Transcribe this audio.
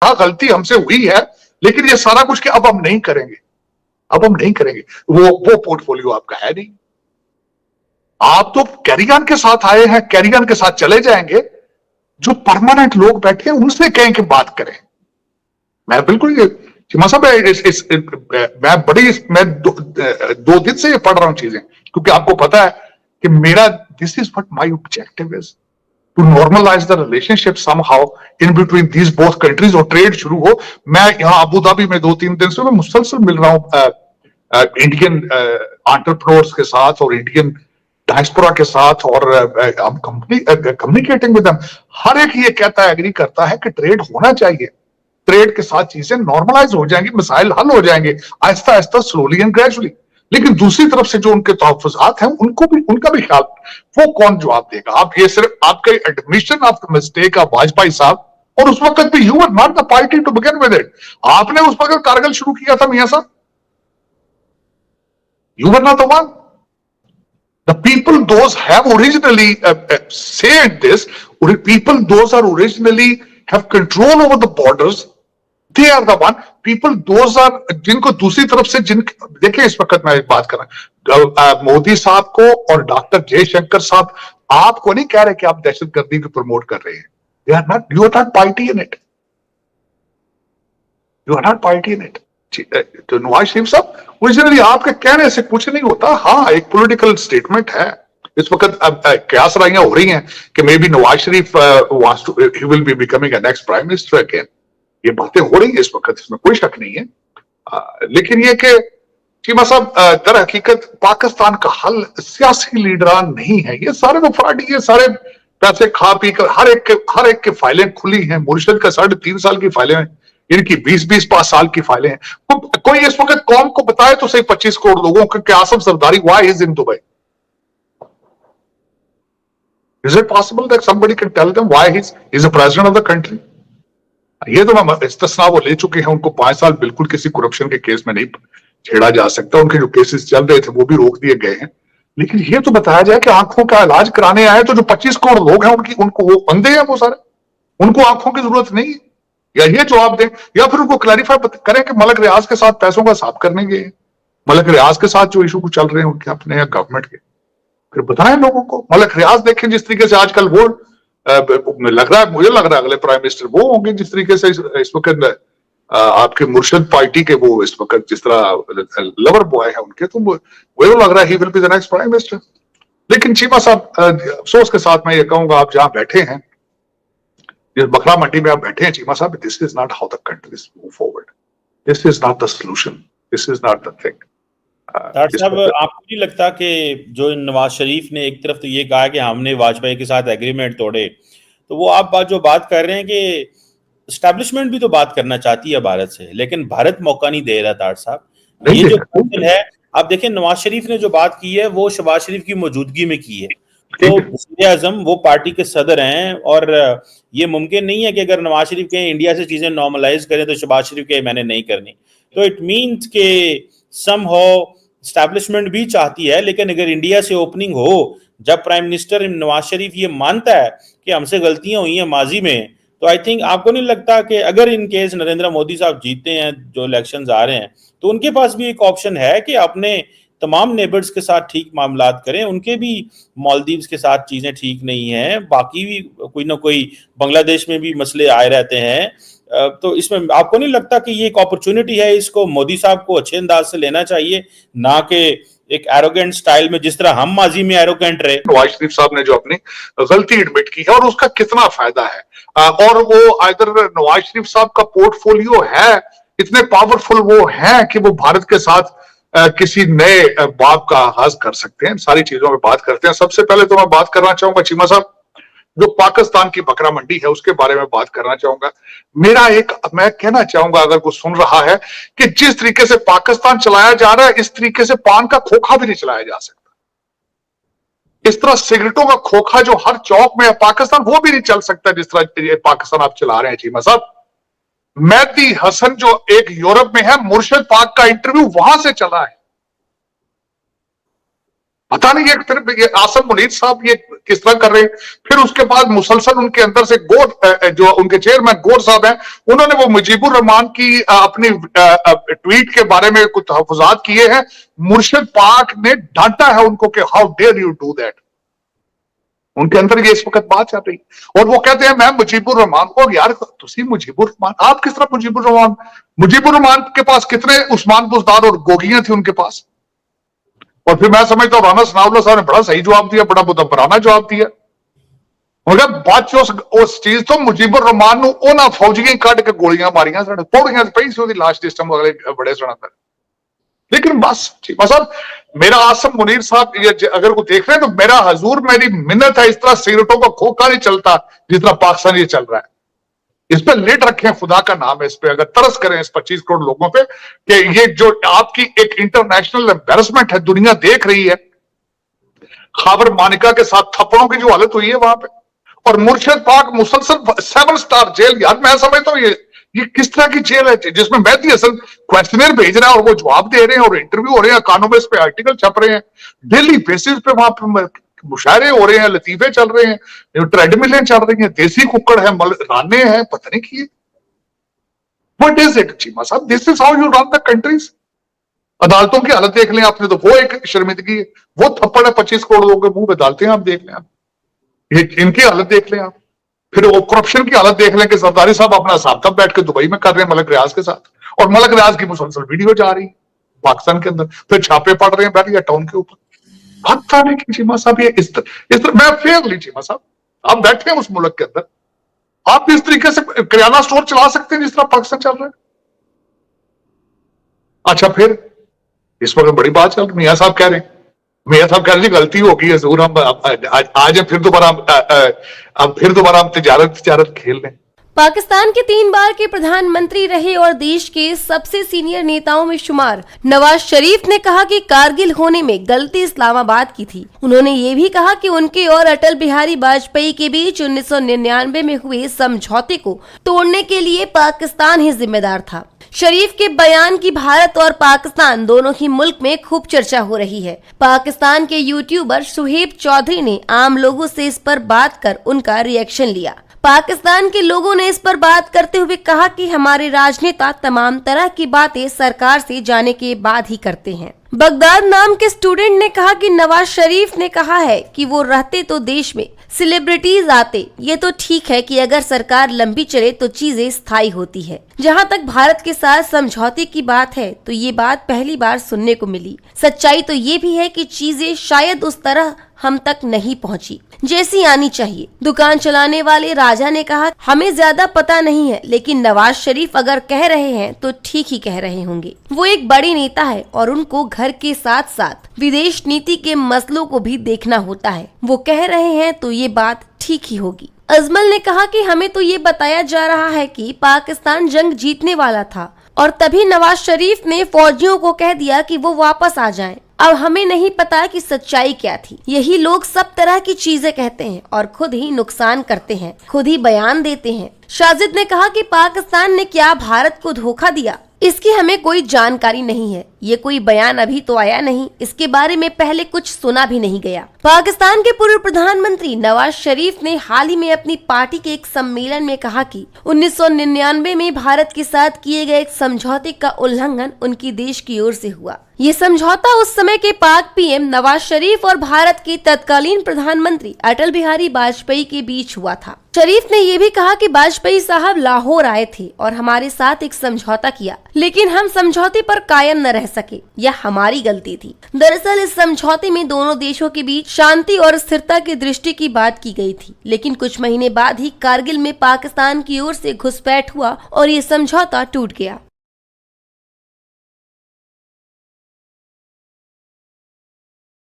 हाँ गलती हमसे हुई है, लेकिन ये सारा कुछ कि अब हम नहीं करेंगे, अब हम नहीं करेंगे, वो पोर्टफोलियो आपका है नहीं। आप तो कैरियर के साथ आए हैं, कैरियर के साथ चले जाएंगे। जो परमानेंट लोग बैठे हैं उनसे कहें कि बात करें। मैं बिल्कुल चिमा साहब मैं दो दिन से ये पढ़ रहा हूं चीजें, क्योंकि आपको पता है कि मेरा this is what my objective is to normalise the relationship somehow in between these both countries, और ट्रेड शुरू हो। मैं यहाँ अबू धाबी में 2-3 दिन से मैं मुसलसल मिल रहा हूँ इंडियन एंटरप्रेन्योर्स के साथ और इंडियन डायस्पोरा के साथ, और हम कम्युनिकेटिंग विद देम। हर एक ये कहता है, एग्री करता है कि ट्रेड होना चाहिए, ट्रेड के साथ चीजें नॉर्मलाइज हो जाएंगी, मसाइल हल हो जाएंगे Aahista Aahista, slowly and gradually. लेकिन दूसरी तरफ से जो उनके तहफ्फुज़ात हैं उनको भी, उनका भी ख्याल, वो कौन जवाब देगा? आप ये सिर्फ आपके admission of the mistake of Vajpayee साहब, और उस वक्त भी you were not the party to begin with it. आपने उस वक्त कारगिल शुरू किया था मियां साहब, you were not the one. The people those have originally said this, people those are originally have control over the borders, they are the one people those are जिनको दूसरी तरफ से देखिए इस वक्त मैं एक बात कर रहा हूं, मोदी साहब को और डॉक्टर जयशंकर साहब आपको नहीं कह रहे कि आप दहशतगर्दी को प्रमोट कर रहे हैं। They are not, you are not party in it, you are not party in it। तो नवाज शरीफ साहब ओरिजिनली आपके कहने से कुछ नहीं होता। हाँ एक पॉलिटिकल स्टेटमेंट है इस वक्त, अब कयास राइयां हो रही हैं कि may be Nawaz Sharif he will be becoming a next prime minister again. ये बातें हो रही हैं इस वक्त, इसमें कोई शक नहीं है। लेकिन ये कि चीमा साहब दर हकीकत पाकिस्तान का हल सियासी लीडरान नहीं है, ये सारे तो फ्रॉडी, ये सारे पैसे खा पी कर हर एक के फाइलें खुली हैं। मुर्शद का 3.5 साल की फाइलें हैं, इनकी 20-20 साल की फाइलें हैं। कोई इस वक्त कौम को बताए तो सही 25 करोड़ लोगों के Asif Zardari why is in Dubai? Is it possible that somebody can tell them why he is the president of the country? ये तो मैं इस्तिस्ना वो ले चुके हैं, उनको 5 साल बिल्कुल किसी करप्शन के केस में नहीं छेड़ा जा सकता। उनके जो केसेस चल रहे थे वो भी रोक दिए गए हैं। लेकिन ये तो बताया जाए कि आंखों का इलाज कराने आए तो जो 25 करोड़ लोग हैं उनको वो अंधे हैं, वो सारे, उनको आंखों की जरूरत नहीं है। या ये जवाब दें या फिर उनको क्लैरिफाई करें कि मलक रियाज के साथ पैसों का हिसाब करने गए, मलक रियाज के साथ जो इशू को चल रहे हैं उनके अपने या गवर्नमेंट के, फिर बताएं लोगों को। मलक रियाज देखें जिस तरीके से आजकल वो लग रहा है, मुझे लग रहा है अगले प्राइम मिनिस्टर वो होंगे जिस तरीके से इस वक्त आपके मुर्शद पार्टी के वो इस वक्त जिस तरह लवर बॉय है उनके, तो वो लग रहा है he will be the next prime minister. लेकिन चीमा साहब अफसोस के साथ मैं ये कहूंगा, आप जहां बैठे हैं, जिस बकरा मंडी में आप बैठे हैं चीमा साहब, this is not how the country move forward, this is not the solution, this is not the thing. Doctor साहब आपको नहीं लगता कि जो नवाज शरीफ ने एक तरफ तो ये कहा कि हमने वाजपेयी के साथ एग्रीमेंट तोड़े, तो वो आप जो बात कर रहे हैं कि एस्टैब्लिशमेंट भी तो बात करना चाहती है भारत से, लेकिन भारत मौका नहीं दे रहा। डॉक्टर साहब ये जो क्वेश्चन है, आप देखें नवाज शरीफ ने जो बात की है वो शहबाज शरीफ की मौजूदगी में की है, तो वज़ीर आज़म वो पार्टी के सदर हैं, और ये मुमकिन नहीं है कि अगर नवाज शरीफ के इंडिया से चीजें नॉर्मलाइज करें तो शहबाज शरीफ के मैंने नहीं करनी। तो इट मीन्स के समहाउ एस्टैब्लिशमेंट भी चाहती है, लेकिन अगर इंडिया से ओपनिंग हो, जब प्राइम मिनिस्टर नवाज शरीफ ये मानता है कि हमसे गलतियां हुई हैं माजी में, तो आई थिंक आपको नहीं लगता कि अगर इन केस नरेंद्र मोदी साहब जीतते हैं, जो इलेक्शंस आ रहे हैं, तो उनके पास भी एक ऑप्शन है कि अपने तमाम नेबर्स के साथ ठीक मामलात करें। उनके भी मालदीव्स के साथ चीजें ठीक नहीं हैं, बाकी भी कोई ना कोई बांग्लादेश में भी मसले आए रहते हैं। तो इसमें आपको नहीं लगता कि ये एक अपॉर्चुनिटी है, इसको मोदी साहब को अच्छे अंदाज से लेना चाहिए, ना कि एक एरोगेंट स्टाइल में जिस तरह हम माजी में एरोगेंट रहे? नवाज शरीफ साहब ने जो अपनी गलती एडमिट की है और उसका कितना फायदा है, और वो अगर नवाज शरीफ साहब का पोर्टफोलियो है, इतने पावरफुल वो है कि वो भारत के साथ किसी नए बाब का आगाज कर सकते हैं। सारी चीजों में बात करते हैं। सबसे पहले तो मैं बात करना चाहूंगा चीमा साहब, जो पाकिस्तान की बकरा मंडी है उसके बारे में बात करना चाहूंगा। मैं कहना चाहूंगा अगर कोई सुन रहा है कि जिस तरीके से पाकिस्तान चलाया जा रहा है, इस तरीके से पान का खोखा भी नहीं चलाया जा सकता। इस तरह सिगरेटों का खोखा जो हर चौक में है पाकिस्तान, वो भी नहीं चल सकता जिस तरह पाकिस्तान आप चला रहे हैं चीमा साहब। मेहदी हसन जो एक यूरोप में है, मुर्शिद पाक का इंटरव्यू वहां से चला है। पता नहीं ये फिर ये आसम मुनीर साहब ये किस तरह कर रहे हैं। फिर उसके बाद मुसलसल उनके अंदर से गौर, जो उनके चेयरमैन गौर साहब हैं, उन्होंने वो मुजीबुर रहमान की अपनी ट्वीट के बारे में कुछ तहफुजात किए हैं। मुर्शिद पाक ने डांटा है उनको कि how dare you do that. उनके अंदर ये इस वक्त बात चल रही, और वो कहते हैं मैं मुजीबुर रहमान को, यार तुसी मुजीबुर रहमान, आप किस तरह मुजीबुर रहमान के पास कितने उस्मान बुजदार और गोगियां थी उनके पास। और फिर मैं समझता हूं राना सनाउल्लाह साहब ने बड़ा सही जवाब दिया, बड़ा मुदब्बराना जवाब दिया। मगर बात उस चीज तो मुजीबुर रहमान ਨੂੰ ਉਹਨਾਂ ਫੌਜੀਆਂ ਹੀ ਕੱਢ ਕੇ ਗੋਲੀਆਂ ਮਾਰੀਆਂ, ਸਾਡੇ ਪੌੜੀਆਂ ਤੇ ਪਈ ਸੀ ਉਹਦੀ ਲਾਸ਼ ਜਿਸ ਟਾਈਮ ਅਗਲੇ बड़े सनातन। लेकिन बस मतलब मेरा आसम मुनीर साहब अगर को देख रहे हैं तो मेरा हजूर मेरी मिन्नत है, इस तरह सिगरेटों का खोखा नहीं चलता जिस तरह पाकिस्तान ये चल रहा है। इस पे लिड रखें, खुदा का नाम है, इस पे अगर तरस करें इस 25 करोड़ लोगों पे कि ये जो आपकी एक इंटरनेशनल एम्बेरसमेंट है, दुनिया देख रही है। खाबर मानिका के साथ थप्पड़ों की जो हालत हुई है वहां पे, और मुर्शिद पाक मुसलसल 7 स्टार जेल। यार मैं समझता हूँ ये किस तरह की जेल है जिसमें मेहदी हसन क्वेश्चनर भेज रहा है और वो जवाब दे रहे हैं और इंटरव्यू हो रहे हैं, इकोनॉमिस्ट पे आर्टिकल छप रहे हैं, डेली बेसिस पे वहां पे मुशायरे हो रहे हैं, लतीफे चल रहे हैं, ट्रेडमिलें चल रही हैं, देसी कुक्कड़ है, राने हैं, पता नहीं किए। व्हाट इज इट चीमा साहब, this is how you run the countries. अदालतों की हालत देख लें आपने, तो वो एक शर्मिंदगी है, वो थप्पड़ है 25 करोड़ लोगों के मुंह पे डालते हैं, आप देख लें, आप ये इनकी हालत देख लें आप। फिर वो करप्शन की हालत देख लें कि सरदारी साहब अपना हिसाब तब बैठ के दुबई में कर रहे हैं मलक रियाज के साथ, और मलक रियाज की मुसलसल वीडियो जा रही है पाकिस्तान के अंदर, फिर छापे पड़ रहे हैं बैठिए टाउन के ऊपर। पता नहीं कि चीमा साहब ये इस तरह मैं फेयरली, चीमा साहब आप बैठे हैं उस मुल्क के अंदर, आप इस तरीके से किराना स्टोर चला सकते हैं जिस तरह पाकिस्तान चल रहा है। अच्छा फिर इस वक्त बड़ी बात चल रही, मियां साहब कह रहे हैं, मियां साहब कह रहे हैं गलती होगी है जरूर, हम आज फिर दोबारा हम तिजारत खेल लें। पाकिस्तान के 3 बार के प्रधानमंत्री रहे और देश के सबसे सीनियर नेताओं में शुमार नवाज शरीफ ने कहा कि कारगिल होने में गलती इस्लामाबाद की थी। उन्होंने ये भी कहा कि उनके और अटल बिहारी वाजपेयी के बीच 1999 में हुए समझौते को तोड़ने के लिए पाकिस्तान ही जिम्मेदार था। शरीफ के बयान की भारत और पाकिस्तान दोनों ही मुल्क में खूब चर्चा हो रही है। पाकिस्तान के यूट्यूबर सुहेब चौधरी ने आम लोगों से इस पर बात कर उनका रिएक्शन लिया। पाकिस्तान के लोगों ने इस पर बात करते हुए कहा कि हमारे राजनेता तमाम तरह की बातें सरकार से जाने के बाद ही करते हैं। बगदाद नाम के स्टूडेंट ने कहा कि नवाज शरीफ ने कहा है कि वो रहते तो देश में सेलिब्रिटीज आते। ये तो ठीक है कि अगर सरकार लंबी चले तो चीजें स्थायी होती है। जहां तक भारत के साथ समझौते की बात है तो ये बात पहली बार सुनने को मिली। सच्चाई तो ये भी है कि चीजें शायद उस तरह हम तक नहीं पहुंची जैसी आनी चाहिए। दुकान चलाने वाले राजा ने कहा हमें ज्यादा पता नहीं है, लेकिन नवाज शरीफ अगर कह रहे हैं तो ठीक ही कह रहे होंगे। वो एक बड़ी नेता है और उनको घर के साथ साथ विदेश नीति के मसलों को भी देखना होता है। वो कह रहे हैं तो ये बात ठीक ही होगी। अजमल ने कहा कि हमें तो ये बताया जा रहा है कि पाकिस्तान जंग जीतने वाला था और तभी नवाज शरीफ ने फौजियों को कह दिया कि वो वापस आ जाएं। अब हमें नहीं पता कि सच्चाई क्या थी। यही लोग सब तरह की चीजें कहते हैं और खुद ही नुकसान करते हैं, खुद ही बयान देते हैं। शाजिद ने कहा कि पाकिस्तान ने क्या भारत को धोखा दिया, इसकी हमें कोई जानकारी नहीं है। ये कोई बयान अभी तो आया नहीं, इसके बारे में पहले कुछ सुना भी नहीं गया। पाकिस्तान के पूर्व प्रधानमंत्री नवाज शरीफ ने हाल ही में अपनी पार्टी के एक सम्मेलन में कहा कि 1999 में भारत के साथ किए गए एक समझौते का उल्लंघन उनकी देश की ओर से हुआ। ये समझौता उस समय के पाक पीएम नवाज शरीफ और भारत के तत्कालीन प्रधानमंत्री अटल बिहारी वाजपेयी के बीच हुआ था। शरीफ ने ये भी कहा कि वाजपेयी साहब लाहौर आए थे और हमारे साथ एक समझौता किया, लेकिन हम समझौते पर कायम न रह सके। यह हमारी गलती थी। दरअसल इस समझौते में दोनों देशों के बीच शांति और स्थिरता की दृष्टि की बात की गई थी, लेकिन कुछ महीने बाद ही कारगिल में पाकिस्तान की ओर से घुसपैठ हुआ और ये समझौता टूट गया।